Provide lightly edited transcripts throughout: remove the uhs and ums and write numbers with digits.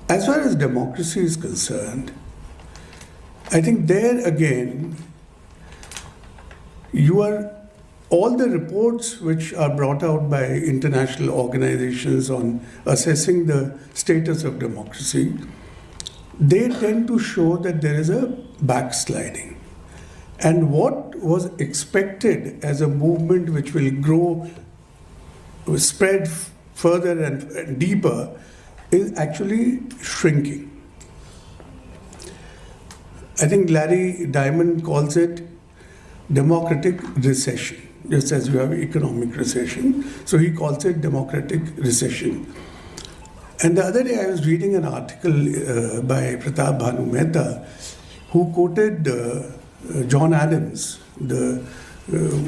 As far as democracy is concerned, I think there again, all the reports which are brought out by international organizations on assessing the status of democracy, they tend to show that there is a backsliding. And what was expected as a movement which will grow, spread further and deeper, is actually shrinking. I think Larry Diamond calls it democratic recession, just as you have economic recession. So he calls it democratic recession. And the other day I was reading an article by Pratap Bhanu Mehta, who quoted John Adams, the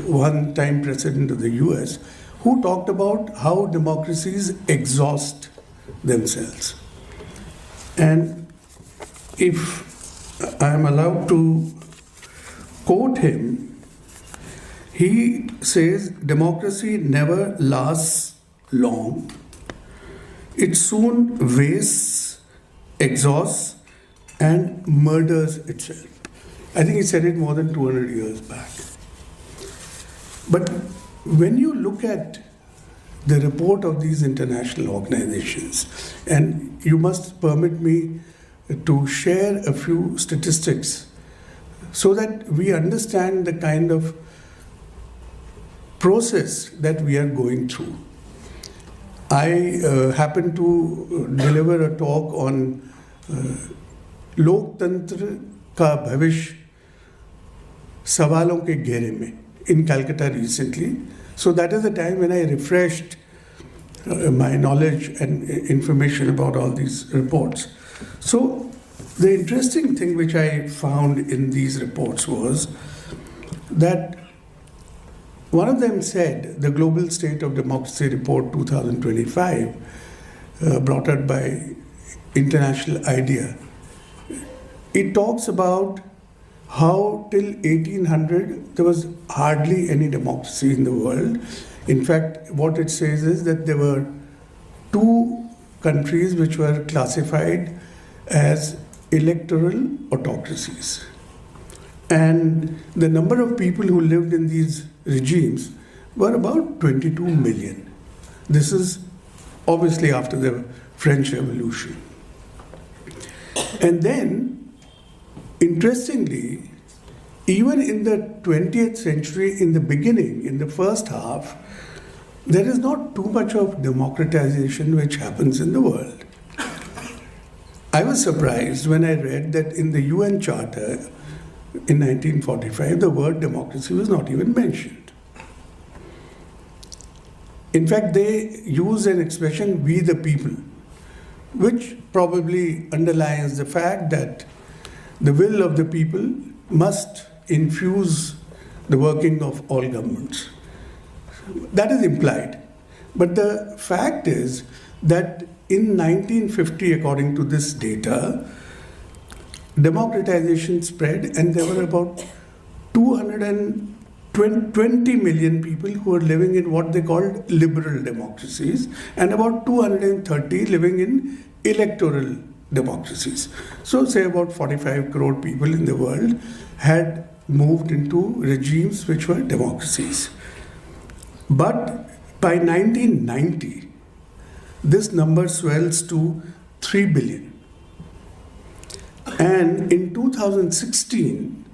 one-time president of the US, who talked about how democracies exhaust themselves. And if I am allowed to quote him, he says, democracy never lasts long. It soon wastes, exhausts, and murders itself. I think he said it more than 200 years back. But when you look at the report of these international organizations, and you must permit me to share a few statistics so that we understand the kind of process that we are going through. I happened to deliver a talk on Loktantra ka Bhavish Sawalon ke Ghere mein in Calcutta recently. So that is the time when I refreshed my knowledge and information about all these reports. So the interesting thing which I found in these reports was that one of them said, the Global State of Democracy Report 2025, brought out by International IDEA, it talks about how till 1800 there was hardly any democracy in the world. In fact, what it says is that there were two countries which were classified as electoral autocracies. And the number of people who lived in these regimes were about 22 million. This is obviously after the French Revolution. And then, interestingly, even in the 20th century, in the beginning, in the first half, there is not too much of democratization which happens in the world. I was surprised when I read that in the UN Charter in 1945, the word democracy was not even mentioned. In fact, they use an expression, we the people, which probably underlines the fact that the will of the people must infuse the working of all governments. That is implied. But the fact is that in 1950, according to this data, democratization spread and there were about 220 million people who were living in what they called liberal democracies and about 230 living in electoral democracies. So say about 45 crore people in the world had moved into regimes which were democracies. But by 1990, this number swells to 3 billion. And in 2016,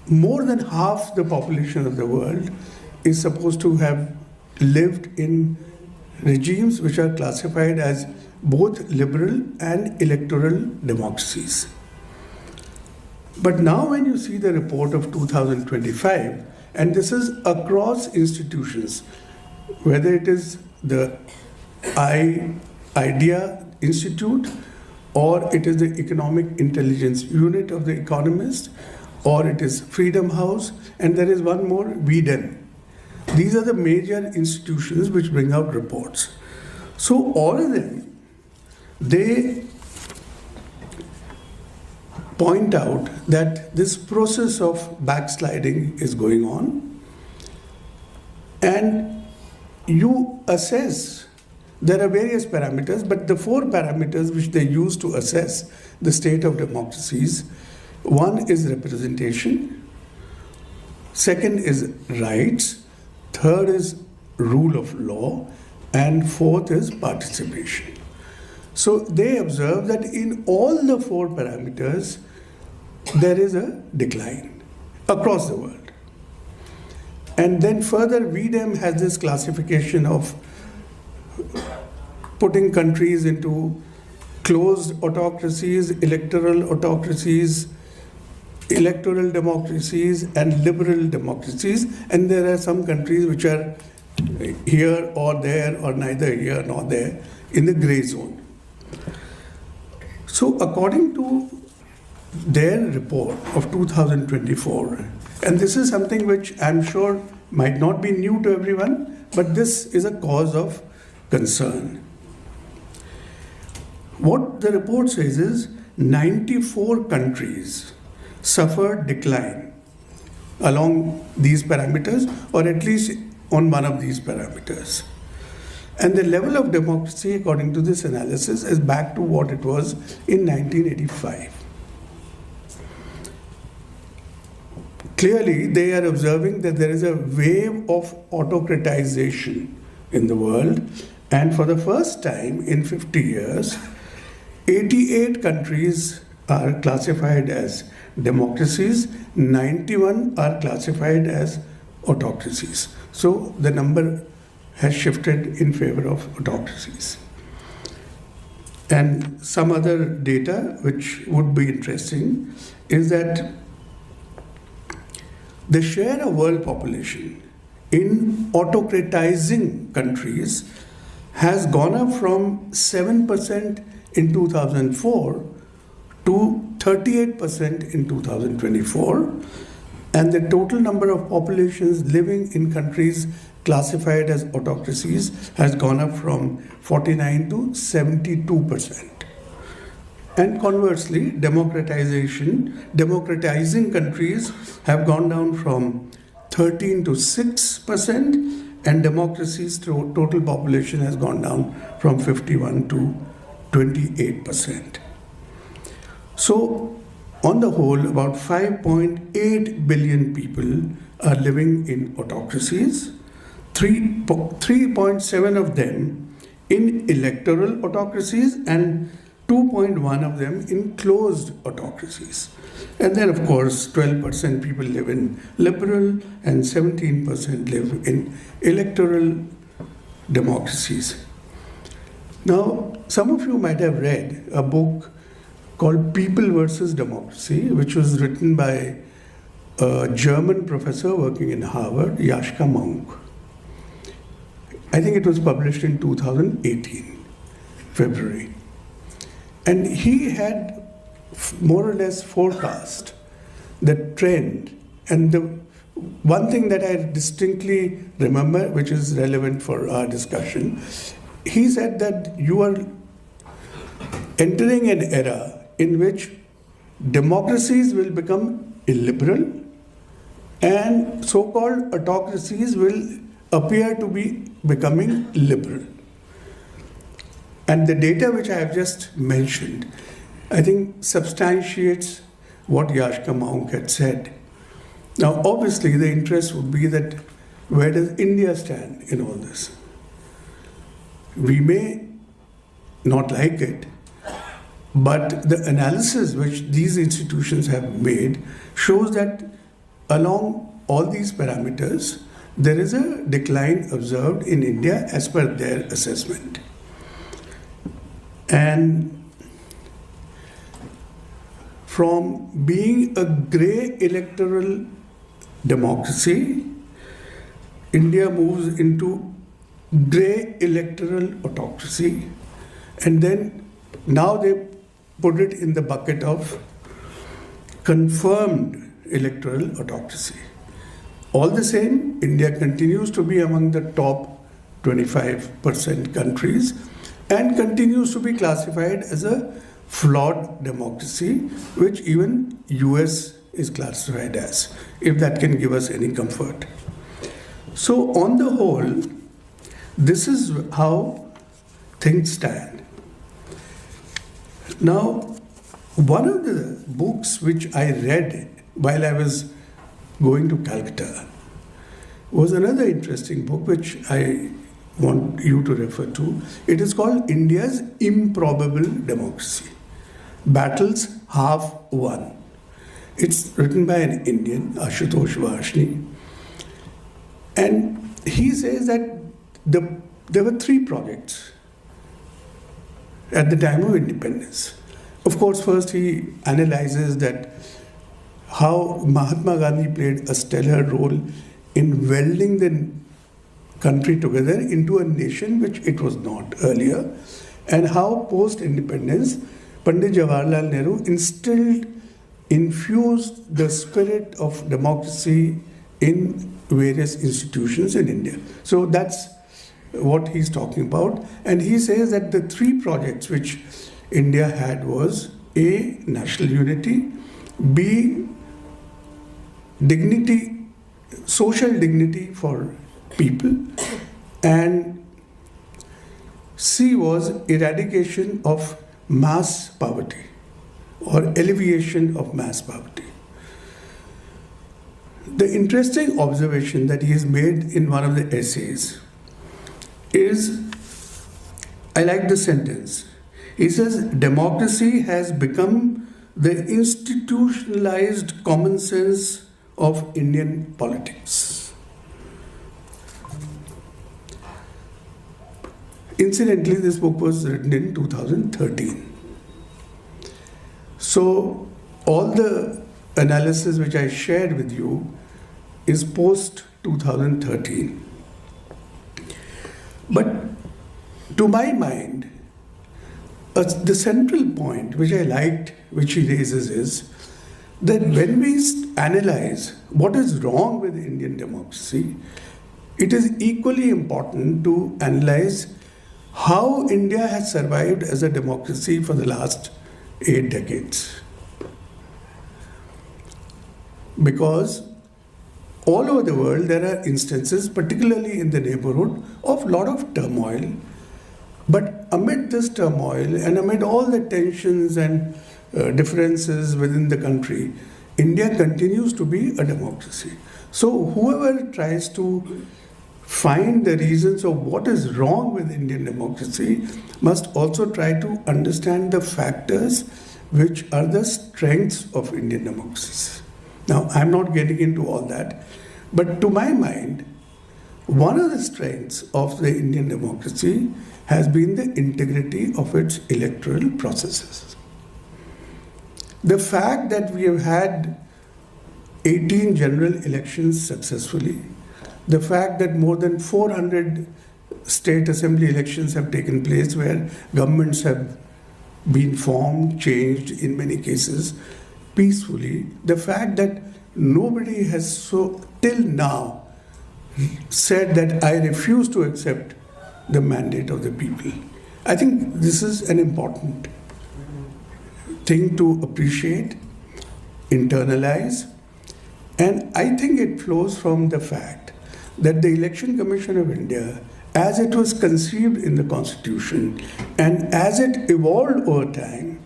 more than half the population of the world is supposed to have lived in regimes which are classified as both liberal and electoral democracies. But now when you see the report of 2025, and this is across institutions, whether it is the IDEA Institute, or it is the Economic Intelligence Unit of The Economist, or it is Freedom House, and there is one more, VDEN. These are the major institutions which bring out reports. So all of them, they point out that this process of backsliding is going on, and you assess there are various parameters, but the 4 parameters which they use to assess the state of democracies, one is representation, second is rights, third is rule of law, and fourth is participation. So they observe that in all the 4 parameters, there is a decline across the world. And then further, VDEM has this classification of putting countries into closed autocracies, electoral autocracies, electoral democracies, and liberal democracies. And there are some countries which are here or there, or neither here nor there, in the gray zone. So according to their report of 2024, and this is something which I'm sure might not be new to everyone, but this is a cause of concern. What the report says is 94 countries suffered decline along these parameters, or at least on one of these parameters. And the level of democracy, according to this analysis, is back to what it was in 1985. Clearly, they are observing that there is a wave of autocratization in the world, and for the first time in 50 years, 88 countries are classified as democracies, 91 are classified as autocracies. So the number has shifted in favor of autocracies. And some other data which would be interesting is that the share of world population in autocratizing countries has gone up from 7% in 2004 to 38% in 2024, and the total number of populations living in countries classified as autocracies has gone up from 49 to 72%. And conversely, democratizing countries have gone down from 13 to 6%, and democracies' total population has gone down from 51 to 28%. So, on the whole, about 5.8 billion people are living in autocracies, 3.7 of them in electoral autocracies, and 2.1 of them in closed autocracies. And then, of course, 12% people live in liberal and 17% live in electoral democracies. Now, some of you might have read a book called People versus Democracy, which was written by a German professor working in Harvard, Yashka Monk. I think it was published in 2018, February. And he had more or less forecast the trend. And the one thing that I distinctly remember, which is relevant for our discussion, he said that you are entering an era in which democracies will become illiberal and so-called autocracies will appear to be becoming liberal. And the data which I have just mentioned, I think substantiates what Yashka Monk had said. Now, obviously, the interest would be that where does India stand in all this? We may not like it, but the analysis which these institutions have made shows that along all these parameters, there is a decline observed in India as per their assessment. And from being a grey electoral democracy, India moves into grey electoral autocracy, and then now they put it in the bucket of confirmed electoral autocracy. All the same, India continues to be among the top 25% countries and continues to be classified as a flawed democracy, which even US is classified as, if that can give us any comfort. So on the whole, this is how things stand. Now, one of the books which I read while I was going to Calcutta was another interesting book which I want you to refer to. It is called India's Improbable Democracy, Battles Half Won. It's written by an Indian, Ashutosh Lavasa, and he says that there were 3 projects at the time of independence. Of course, first he analyzes that how Mahatma Gandhi played a stellar role in welding the country together into a nation which it was not earlier, and how post-independence Pandit Jawaharlal Nehru infused the spirit of democracy in various institutions in India. So that's what he's talking about. And he says that the 3 projects which India had was A, national unity, B, dignity, social dignity for people, and C was eradication of mass poverty or alleviation of mass poverty. The interesting observation that he has made in one of the essays is, I like the sentence. He says, democracy has become the institutionalized common sense of Indian politics. Incidentally, this book was written in 2013. So, all the analysis which I shared with you is post 2013. But to my mind, the central point which I liked, which he raises, is that when we analyze what is wrong with Indian democracy, it is equally important to analyze how India has survived as a democracy for the last 8 decades. Because all over the world there are instances, particularly in the neighborhood, of a lot of turmoil. But amid this turmoil and amid all the tensions and differences within the country, India continues to be a democracy. So whoever tries to find the reasons of what is wrong with Indian democracy must also try to understand the factors which are the strengths of Indian democracy. Now, I'm not getting into all that, but to my mind, one of the strengths of the Indian democracy has been the integrity of its electoral processes. The fact that we have had 18 general elections successfully, the fact that more than 400 state assembly elections have taken place where governments have been formed, changed in many cases peacefully, the fact that nobody has till now said that I refuse to accept the mandate of the people. I think this is an important thing to appreciate, internalize, and I think it flows from the fact that the Election Commission of India, as it was conceived in the Constitution and as it evolved over time,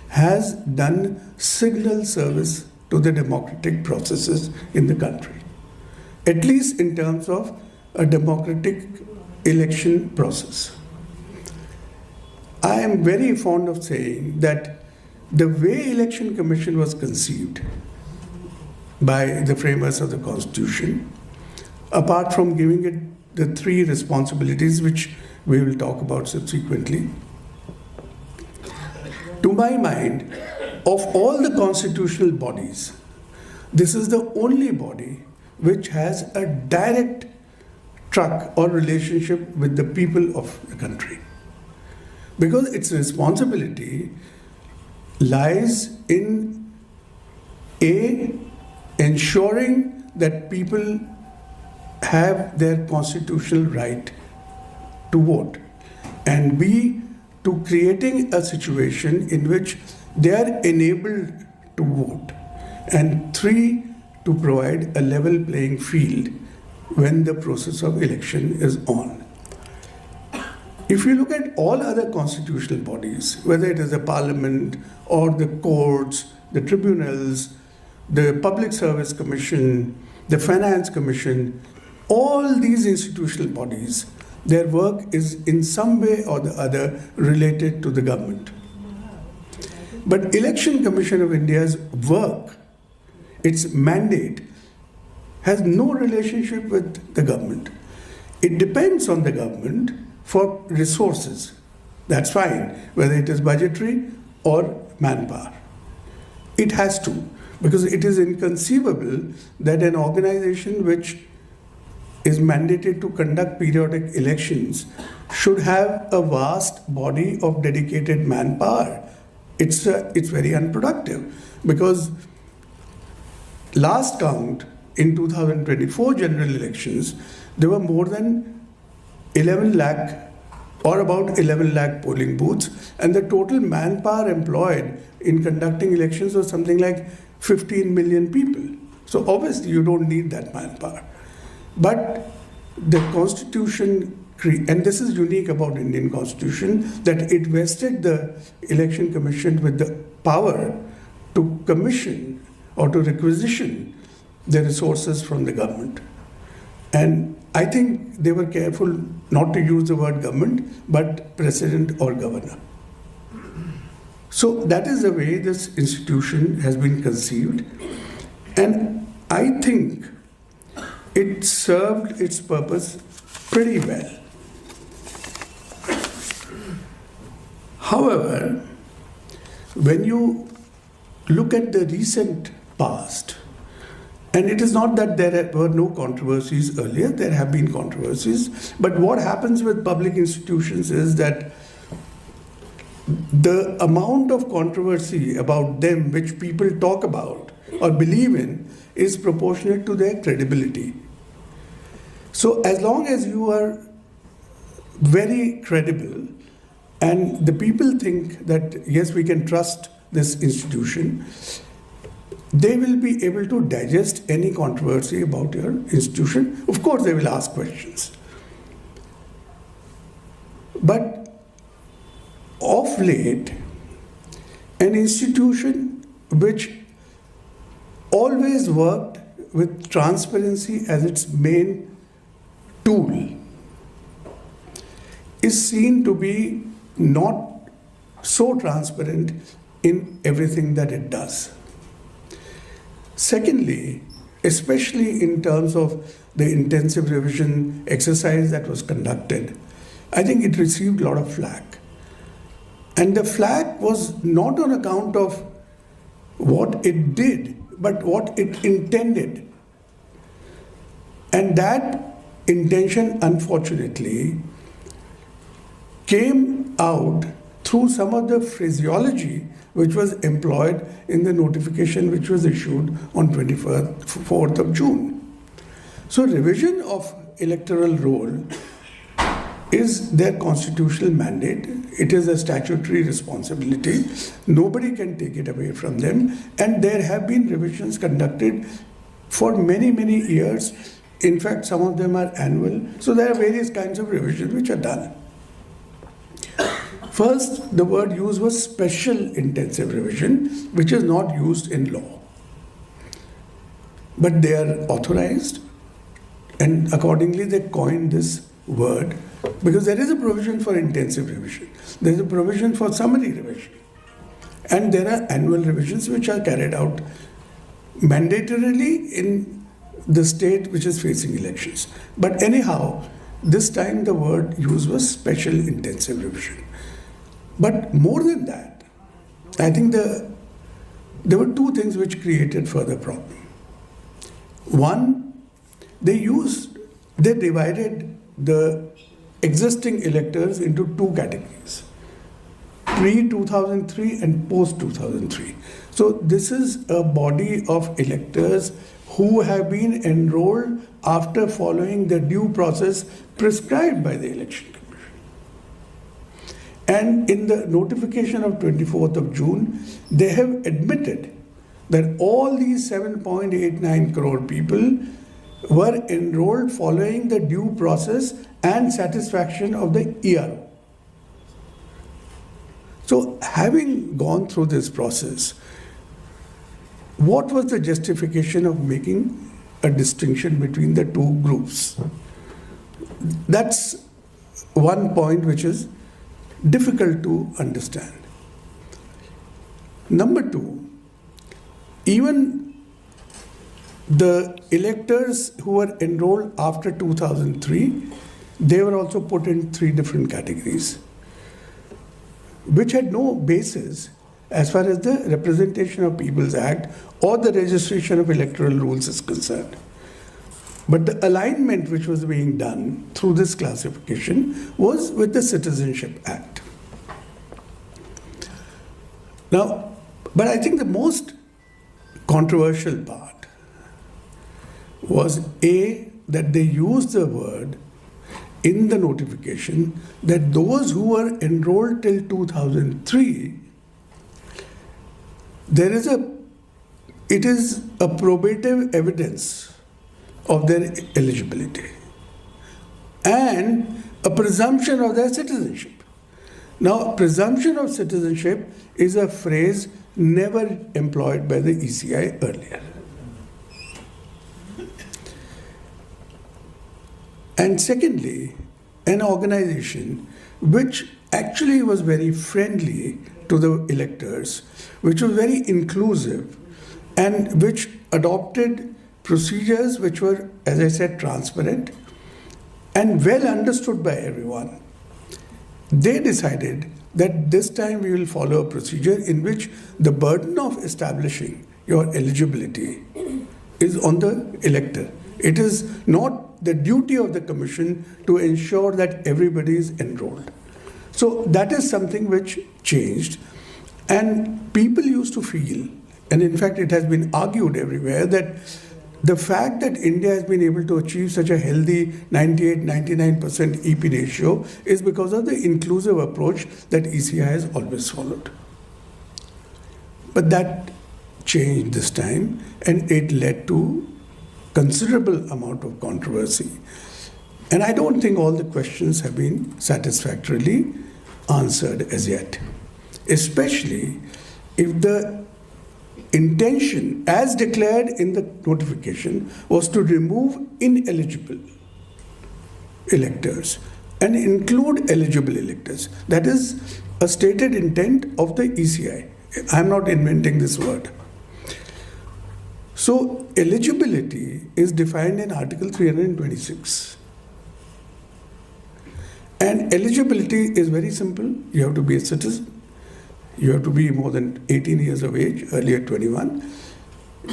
has done signal service to the democratic processes in the country, at least in terms of a democratic election process. I am very fond of saying that the way Election Commission was conceived by the framers of the Constitution, apart from giving it the 3 responsibilities which we will talk about subsequently, to my mind, of all the constitutional bodies, this is the only body which has a direct truck or relationship with the people of the country. Because its responsibility lies in A, ensuring that people have their constitutional right to vote, and B, to creating a situation in which they are enabled to vote, and 3, to provide a level playing field when the process of election is on. If you look at all other constitutional bodies, whether it is the parliament or the courts, the tribunals, the Public Service Commission, the Finance Commission, all these institutional bodies, their work is in some way or the other related to the government. But Election Commission of India's work, its mandate, has no relationship with the government. It depends on the government for resources. That's fine, whether it is budgetary or manpower. It has to, because it is inconceivable that an organization which is mandated to conduct periodic elections should have a vast body of dedicated manpower. It's very unproductive, because last count in 2024 general elections, there were more than 11 lakh or about 11 lakh polling booths, and the total manpower employed in conducting elections was something like 15 million people. So obviously you don't need that manpower. But the Constitution, and this is unique about Indian Constitution, that it vested the Election Commission with the power to commission or to requisition the resources from the government. And I think they were careful not to use the word government, but president or governor. So that is the way this institution has been conceived. And I think it served its purpose pretty well. However, when you look at the recent past, and it is not that there were no controversies earlier, there have been controversies, but what happens with public institutions is that the amount of controversy about them which people talk about or believe in is proportionate to their credibility. So as long as you are very credible and the people think that yes, we can trust this institution, they will be able to digest any controversy about your institution. Of course, they will ask questions. But of late, an institution which always worked with transparency as its main tool is seen to be not so transparent in everything that it does. Secondly, especially in terms of the intensive revision exercise that was conducted, I think it received a lot of flack. And the flack was not on account of what it did, but what it intended. And that intention, unfortunately, came out through some of the phraseology which was employed in the notification which was issued on 24th of June. So revision of electoral roll is their constitutional mandate. It is a statutory responsibility. Nobody can take it away from them. And there have been revisions conducted for many, many years. In fact, some of them are annual. So there are various kinds of revisions which are done. First, the word used was special intensive revision, which is not used in law. But they are authorized, and accordingly they coined this word, because there is a provision for intensive revision, there is a provision for summary revision, and there are annual revisions which are carried out mandatorily in the state which is facing elections. But anyhow, this time the word used was special intensive revision. But more than that, I think there were two things which created further problem. One, they divided the existing electors into two categories, pre-2003 and post-2003. So this is a body of electors who have been enrolled after following the due process prescribed by the Election Commission. And in the notification of 24th of June, they have admitted that all these 7.89 crore people were enrolled following the due process and satisfaction of the ERO. So having gone through this process, what was the justification of making a distinction between the two groups? That's one point which is difficult to understand. Number two, even the electors who were enrolled after 2003, they were also put in three different categories, which had no basis as far as the Representation of People's Act or the registration of electoral rules is concerned. But the alignment which was being done through this classification was with the Citizenship Act. Now, but I think the most controversial part was that they used the word in the notification that those who were enrolled till 2003, it is a probative evidence of their eligibility and a presumption of their citizenship. Now, presumption of citizenship is a phrase never employed by the ECI earlier. And secondly, an organization which actually was very friendly to the electors, which was very inclusive, and which adopted procedures which were, as I said, transparent and well understood by everyone. They decided that this time we will follow a procedure in which the burden of establishing your eligibility is on the elector. It is not the duty of the commission to ensure that everybody is enrolled. So that is something which changed. And people used to feel, and in fact it has been argued everywhere, that the fact that India has been able to achieve such a healthy 98-99% EP ratio is because of the inclusive approach that ECI has always followed. But that changed this time, and it led to considerable amount of controversy. And I don't think all the questions have been satisfactorily answered as yet, especially if the intention, as declared in the notification, was to remove ineligible electors and include eligible electors. That is a stated intent of the ECI. I'm not inventing this word. So eligibility is defined in Article 326. And eligibility is very simple. You have to be a citizen. You have to be more than 18 years of age, earlier 21.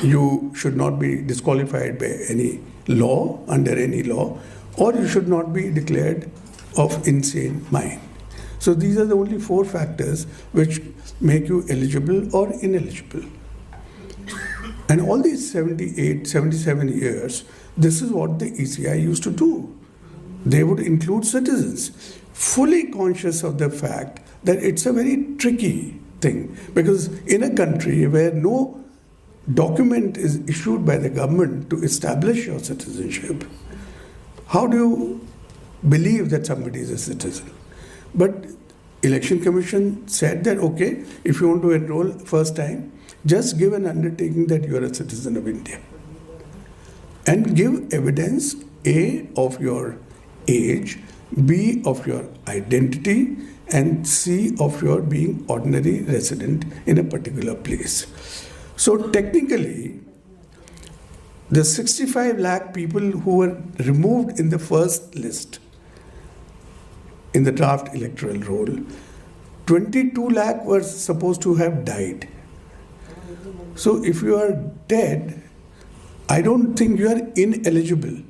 You should not be disqualified by any law, under any law, or you should not be declared of insane mind. So these are the only four factors which make you eligible or ineligible. And all these 78, 77 years, this is what the ECI used to do. They would include citizens, fully conscious of the fact that it's a very tricky thing. Because in a country where no document is issued by the government to establish your citizenship, how do you believe that somebody is a citizen? But Election Commission said that, okay, if you want to enroll first time, just give an undertaking that you are a citizen of India. And give evidence, A, of your age, B, of your identity, and C, of your being ordinary resident in a particular place. So technically, the 65 lakh people who were removed in the first list in the draft electoral roll, 22 lakh were supposed to have died. So if you are dead, I don't think you are ineligible.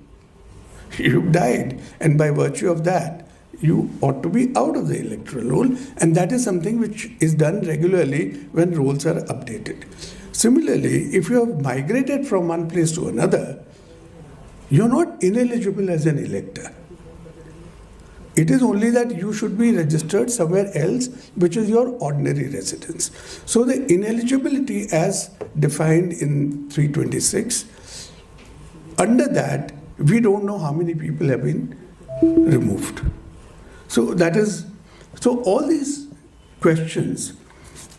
You died, and by virtue of that, you ought to be out of the electoral roll, and that is something which is done regularly when rolls are updated. Similarly, if you have migrated from one place to another, you're not ineligible as an elector. It is only that you should be registered somewhere else, which is your ordinary residence. So the ineligibility as defined in 326, under that, we don't know how many people have been removed. So all these questions,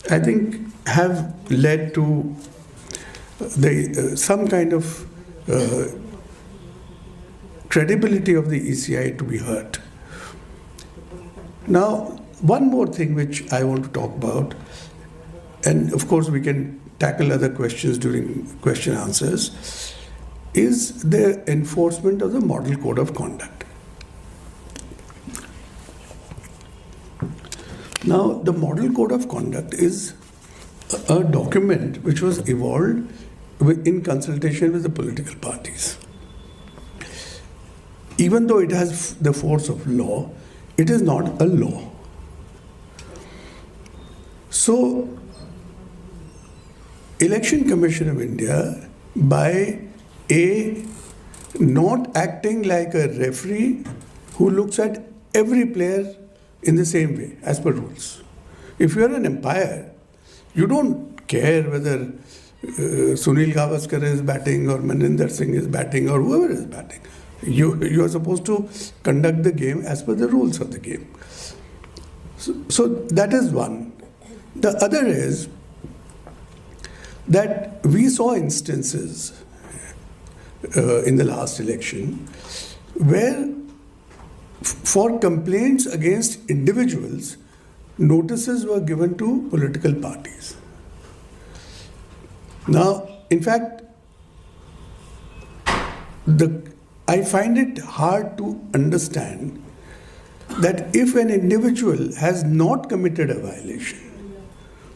I think, have led to some kind of credibility of the ECI to be hurt. Now, one more thing which I want to talk about, and of course we can tackle other questions during question answers, is the enforcement of the Model Code of Conduct. Now, the Model Code of Conduct is a document which was evolved in consultation with the political parties. Even though it has the force of law, it is not a law. So, Election Commission of India, by not acting like a referee who looks at every player in the same way, as per rules. If you are an umpire, you don't care whether Sunil Gavaskar is batting or Maninder Singh is batting or whoever is batting. You are supposed to conduct the game as per the rules of the game. So that is one. The other is that we saw instances in the last election where for complaints against individuals, notices were given to political parties. Now, in fact, I find it hard to understand that if an individual has not committed a violation,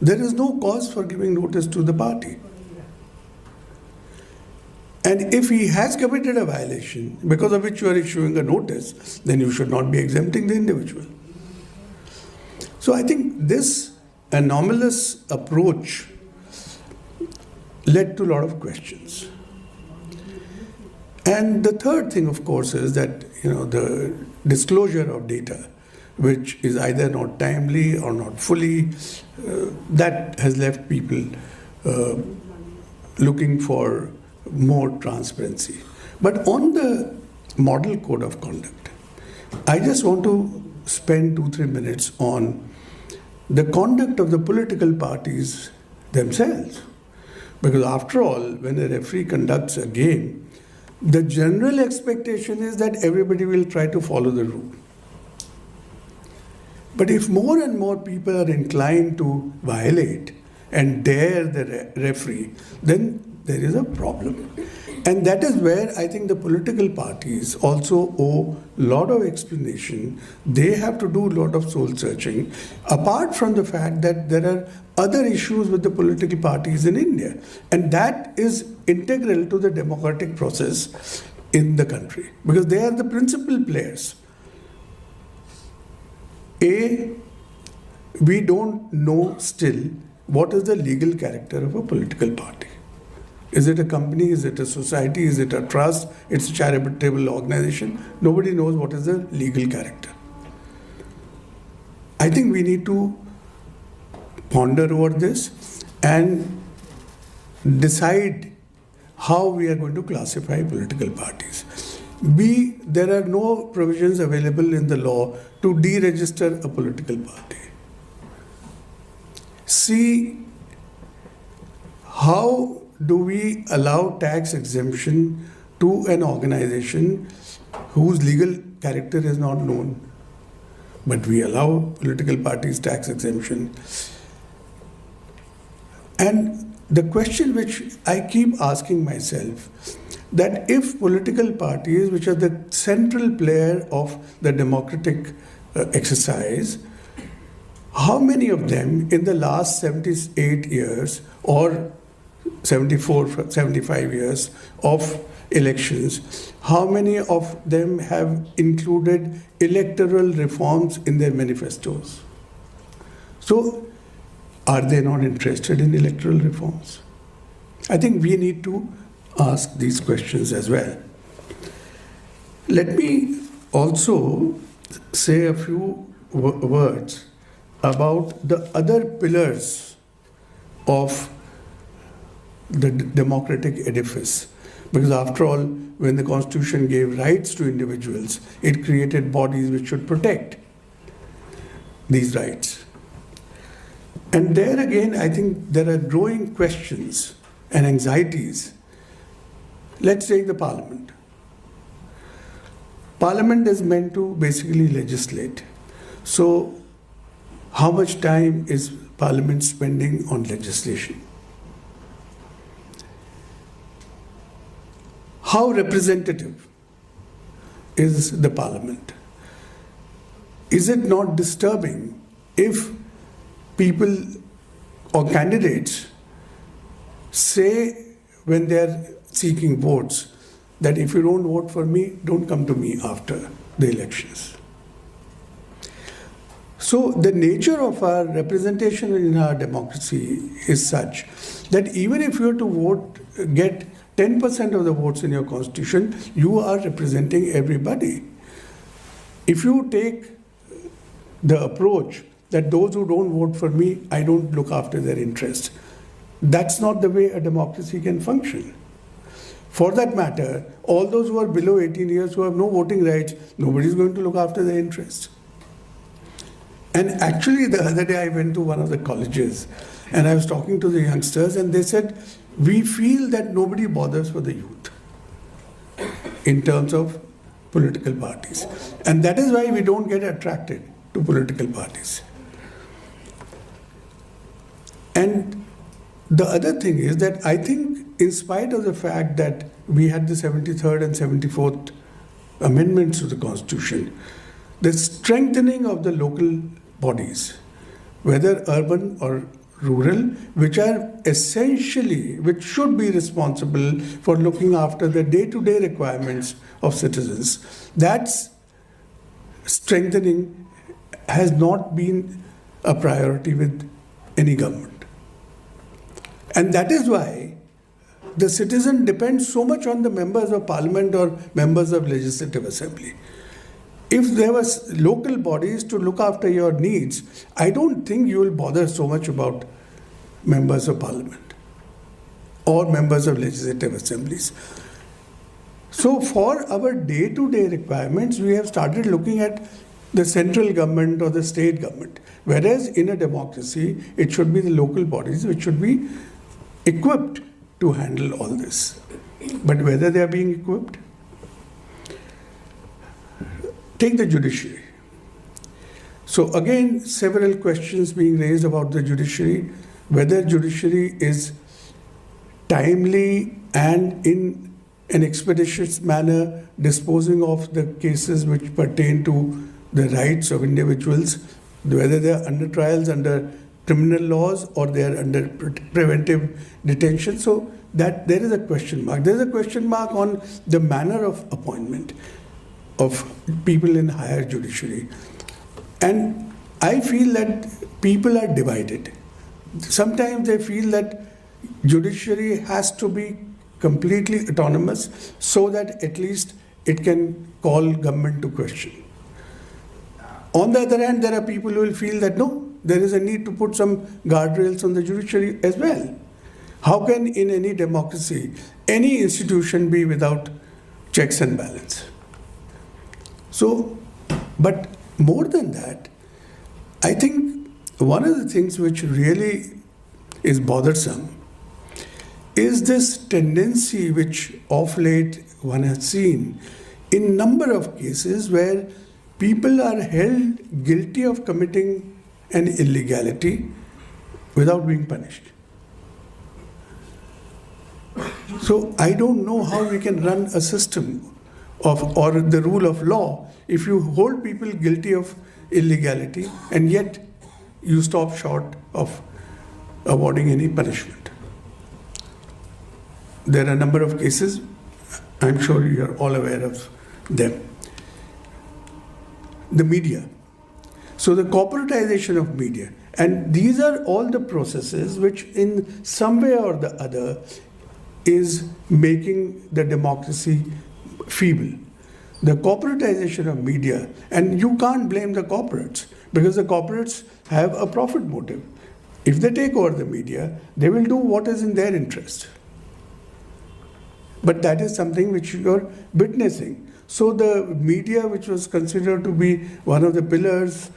there is no cause for giving notice to the party. And if he has committed a violation because of which you are issuing a notice, then you should not be exempting the individual. So I think this anomalous approach led to a lot of questions. And the third thing, of course, is that the disclosure of data, which is either not timely or not fully, that has left people looking for more transparency. But on the Model Code of Conduct, I just want to spend 2-3 minutes on the conduct of the political parties themselves. Because after all, when a referee conducts a game, the general expectation is that everybody will try to follow the rule. But if more and more people are inclined to violate and dare the referee, then there is a problem. And that is where I think the political parties also owe a lot of explanation. They have to do a lot of soul searching, apart from the fact that there are other issues with the political parties in India. And that is integral to the democratic process in the country, because they are the principal players. We don't know still what is the legal character of a political party. Is it a company? Is it a society? Is it a trust? It's a charitable organization? Nobody knows what is the legal character. I think we need to ponder over this and decide how we are going to classify political parties. There are no provisions available in the law to deregister a political party. C, how do we allow tax exemption to an organization whose legal character is not known? But we allow political parties tax exemption. And the question which I keep asking myself, that if political parties, which are the central player of the democratic exercise, how many of them in the last 78 years or 74, 75 years of elections, how many of them have included electoral reforms in their manifestos? So, are they not interested in electoral reforms? I think we need to ask these questions as well. Let me also say a few words about the other pillars of the democratic edifice. Because after all, when the Constitution gave rights to individuals, it created bodies which should protect these rights. And there again, I think there are growing questions and anxieties. Let's take the Parliament. Parliament is meant to basically legislate. So, how much time is Parliament spending on legislation? How representative is the Parliament? Is it not disturbing if people or candidates say when they are seeking votes that if you don't vote for me, don't come to me after the elections? So the nature of our representation in our democracy is such that even if you are to vote, get 10% of the votes in your constitution, you are representing everybody. If you take the approach that those who don't vote for me, I don't look after their interests, that's not the way a democracy can function. For that matter, all those who are below 18 years who have no voting rights, nobody's going to look after their interests. And actually, the other day I went to one of the colleges and I was talking to the youngsters and they said, we feel that nobody bothers for the youth in terms of political parties. And that is why we don't get attracted to political parties. And the other thing is that I think in spite of the fact that we had the 73rd and 74th amendments to the Constitution, the strengthening of the local bodies, whether urban or rural, which are essentially, which should be responsible for looking after the day-to-day requirements of citizens, that's strengthening has not been a priority with any government. And that is why the citizen depends so much on the members of parliament or members of legislative assembly. If there was local bodies to look after your needs, I don't think you will bother so much about members of parliament or members of legislative assemblies. So for our day-to-day requirements, we have started looking at the central government or the state government. Whereas in a democracy, it should be the local bodies which should be equipped to handle all this. But whether they are being equipped? Take the judiciary. So again, several questions being raised about the judiciary, whether judiciary is timely and in an expeditious manner disposing of the cases which pertain to the rights of individuals, whether they are under trials under criminal laws or they are under preventive detention. So that there is a question mark. There is a question mark on the manner of appointment of people in higher judiciary. And I feel that people are divided. Sometimes they feel that judiciary has to be completely autonomous so that at least it can call government to question. On the other hand, there are people who will feel that no, there is a need to put some guardrails on the judiciary as well. How can in any democracy any institution be without checks and balance? So, but more than that, I think one of the things which really is bothersome is this tendency which of late one has seen in number of cases where people are held guilty of committing an illegality without being punished. So I don't know how we can run a system of, or the rule of law, if you hold people guilty of illegality and yet you stop short of awarding any punishment. There are a number of cases, I'm sure you are all aware of them. The media. So the corporatization of media. And these are all the processes which in some way or the other is making the democracy feeble. The corporatization of media, and you can't blame the corporates because the corporates have a profit motive. If they take over the media, they will do what is in their interest. But that is something which you are witnessing. So the media, which was considered to be one of the pillars,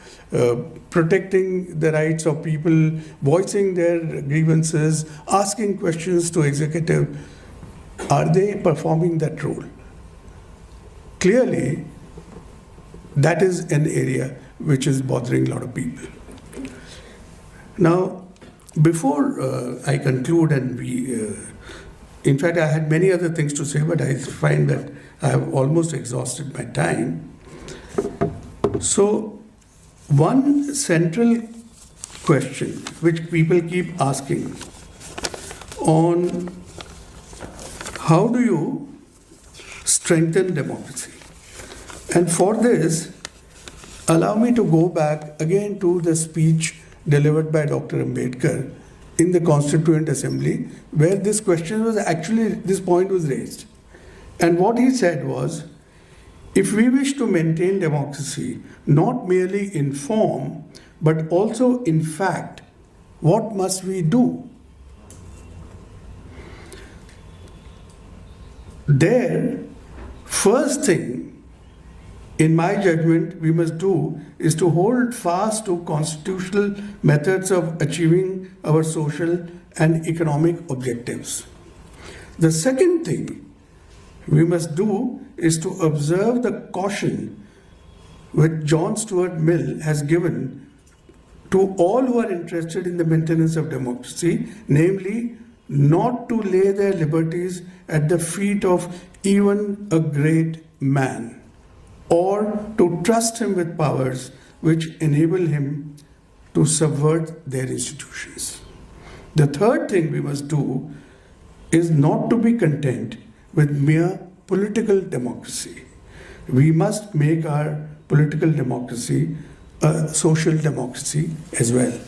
protecting the rights of people, voicing their grievances, asking questions to executive, are they performing that role? Clearly, that is an area which is bothering a lot of people. Now, before I conclude and in fact, I had many other things to say, but I find that I have almost exhausted my time. So, one central question which people keep asking on how do you strengthen democracy? And for this, allow me to go back again to the speech delivered by Dr. Ambedkar in the Constituent Assembly, where this question was actually, this point was raised. And what he said was, if we wish to maintain democracy, not merely in form, but also in fact, what must we do? There, first thing, in my judgment, we must do is to hold fast to constitutional methods of achieving our social and economic objectives. The second thing we must do is to observe the caution which John Stuart Mill has given to all who are interested in the maintenance of democracy, namely, not to lay their liberties at the feet of even a great man, or to trust him with powers which enable him to subvert their institutions. The third thing we must do is not to be content with mere political democracy. We must make our political democracy a social democracy as well.